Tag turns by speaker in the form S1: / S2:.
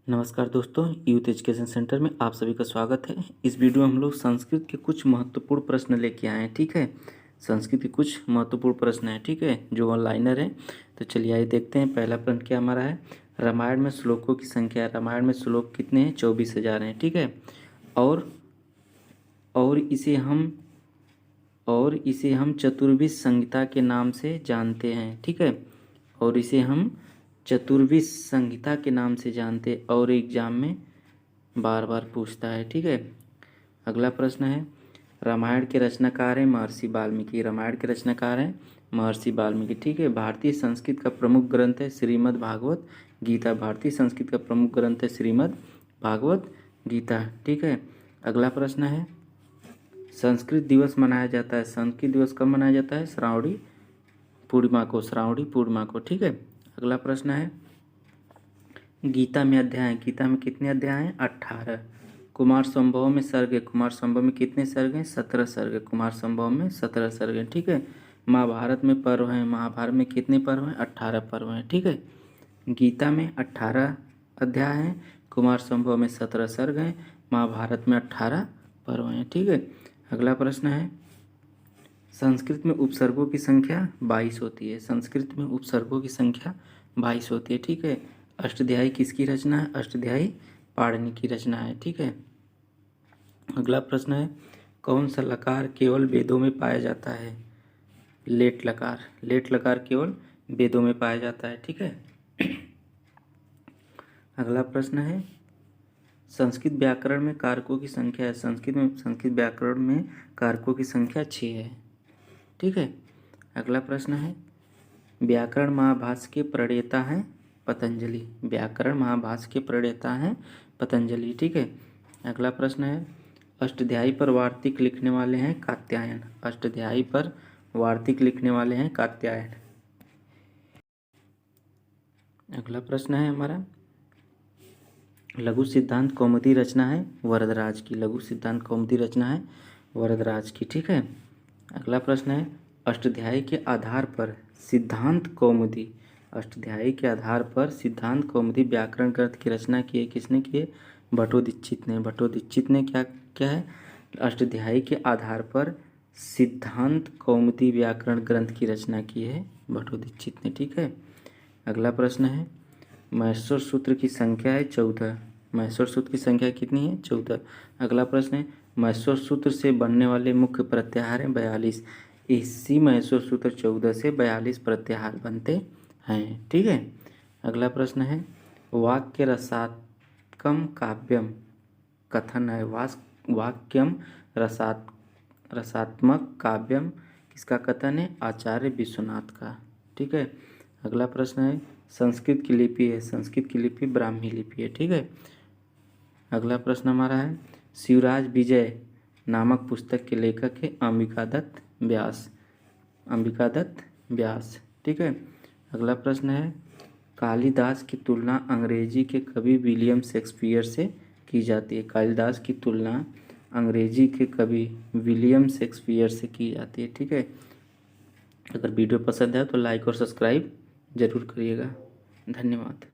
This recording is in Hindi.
S1: नमस्कार दोस्तों, यूथ एजुकेशन सेंटर में आप सभी का स्वागत है। इस वीडियो में हम लोग संस्कृत के कुछ महत्वपूर्ण प्रश्न लेके आए हैं। ठीक है, संस्कृत के कुछ महत्वपूर्ण प्रश्न हैं। ठीक है, जो ऑनलाइनर हैं। तो चलिए आइए देखते हैं। पहला प्रश्न क्या हमारा है, रामायण में श्लोकों की संख्या। रामायण में श्लोक कितने हैं? 24,000 हैं। ठीक है, और और इसे हम इसे हम चतुर्विश संहिता के नाम से जानते हैं। ठीक है, और इसे हम चतुर्विश संहिता के नाम से जानते, और एग्जाम में बार बार पूछता है। ठीक है, अगला प्रश्न है, रामायण के रचनाकार हैं महर्षि वाल्मीकि। रामायण के रचनाकार हैं महर्षि वाल्मीकि। ठीक है, भारतीय संस्कृत का प्रमुख ग्रंथ है श्रीमद् भागवत गीता। भारतीय संस्कृत का प्रमुख ग्रंथ है श्रीमद् भागवत गीता। ठीक है, अगला प्रश्न है, संस्कृत दिवस मनाया जाता है। संस्कृत दिवस कब मनाया जाता है? श्रावणी पूर्णिमा को। श्रावणी पूर्णिमा को। ठीक है, अगला प्रश्न है, गीता में अध्याय। गीता में कितने अध्याय हैं? 18। कुमार संभव में सर्ग है। कुमार संभव में कितने सर्ग हैं? 17 सर्ग है। कुमार संभव में 17 सर्ग हैं। ठीक है, महाभारत में पर्व हैं। महाभारत में कितने पर्व हैं? 18 पर्व हैं। ठीक है, गीता में 18 अध्याय हैं, कुमार संभव में 17 सर्ग हैं, महाभारत में 18 पर्व हैं। ठीक है, अगला प्रश्न है, संस्कृत में उपसर्गों की संख्या 22 होती है। संस्कृत में उपसर्गों की संख्या 22 होती है। ठीक है, अष्टाध्यायी किसकी रचना है? अष्टाध्यायी पाणिनि की रचना है। ठीक है, अगला प्रश्न है, कौन सा लकार केवल वेदों में पाया जाता है? लेट लकार। लेट लकार केवल वेदों में पाया जाता है। ठीक है, अगला प्रश्न है, संस्कृत व्याकरण में कारकों की संख्या है। संस्कृत व्याकरण में कारकों की संख्या 6 है। ठीक है, अगला प्रश्न है, व्याकरण महाभाष्य के प्रणेता हैं पतंजलि। व्याकरण महाभाष्य के प्रणेता हैं पतंजलि। ठीक है, अगला प्रश्न है, अष्टाध्यायी पर वार्तिक लिखने वाले हैं कात्यायन। अष्टाध्यायी पर वार्तिक लिखने वाले हैं कात्यायन। अगला प्रश्न है हमारा, लघु सिद्धांत कौमुदी रचना है वरदराज की। लघु सिद्धांत कौमुदी रचना है वरदराज की। ठीक है, अगला प्रश्न है, अष्टाध्यायी के आधार पर सिद्धांत कौमुदी। अष्टाध्यायी के आधार पर सिद्धांत कौमुदी व्याकरण ग्रंथ की रचना की है। किसने की है? भट्टोदीक्षित ने। भट्टोदीक्षित ने क्या क्या है? अष्टाध्यायी के आधार पर सिद्धांत कौमुदी व्याकरण ग्रंथ की रचना की है भट्टोदीक्षित ने। ठीक है, अगला प्रश्न है, महेश्वर सूत्र की संख्या है 14। महेश्वर सूत्र की संख्या कितनी है? 14। अगला प्रश्न है, महेश्वर सूत्र से बनने वाले मुख्य प्रत्याहार हैं 42। इसी महेश्वर सूत्र 14 से 42 प्रत्याहार बनते हैं। ठीक है, अगला प्रश्न है, वाक्य रसात्मकम काव्यम कथन है। वाक्यम रसात्मक काव्यम किसका कथन है? आचार्य विश्वनाथ का। ठीक है, अगला प्रश्न है, संस्कृत की लिपि है। संस्कृत की लिपि ब्राह्मी लिपि है। ठीक है, अगला प्रश्न हमारा है, शिवराज विजय नामक पुस्तक के लेखक है अंबिकादत्त व्यास। अंबिकादत्त व्यास। ठीक है, अगला प्रश्न है, कालिदास की तुलना अंग्रेजी के कवि विलियम शेक्सपियर से की जाती है। कालिदास की तुलना अंग्रेजी के कवि विलियम शेक्सपियर से की जाती है। ठीक है, अगर वीडियो पसंद है तो लाइक और सब्सक्राइब जरूर करिएगा। धन्यवाद।